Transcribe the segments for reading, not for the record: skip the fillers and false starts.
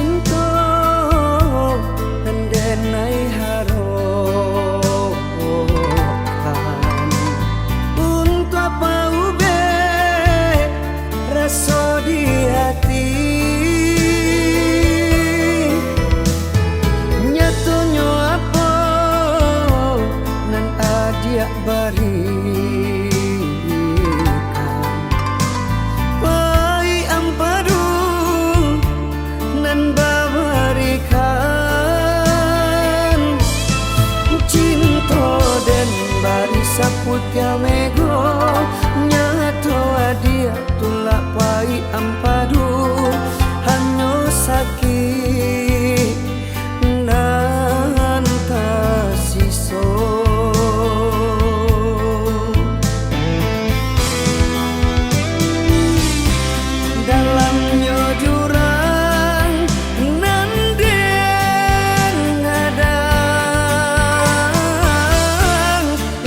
cinta denai harokan untuk apa ube rasa di hati nyatunya apa nan adia barikan pai ampadu nan babarikan cinta den bari saputya mego nyato adia tulak pai ampadu hanya sakit nan tasiso dalamnya jurang nan den ngadang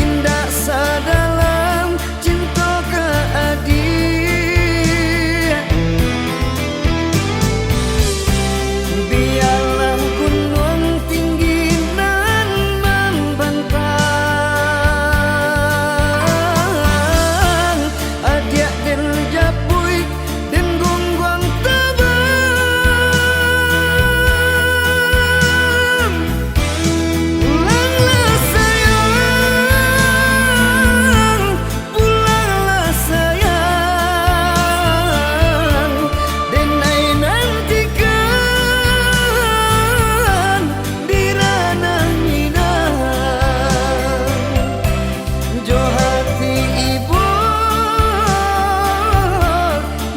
indah sadalam cinta ke adik biarlah gunung tinggi nan membentang adik den japui den gonggong tabam pulanglah sayang pulanglah sayang denai nantikan di ranah minang jo hati ibu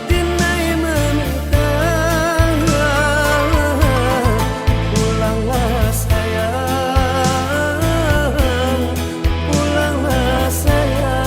denai menentang pulanglah sayang pulanglah sayang.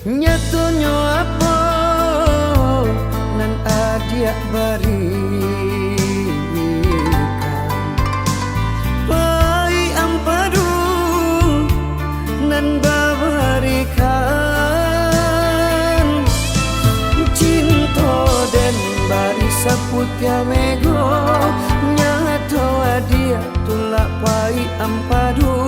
Nyatunya apa nan adia barikan pai ampadu nan babarikan cinta den bari saputya mego nyato adia tulak pai ampadu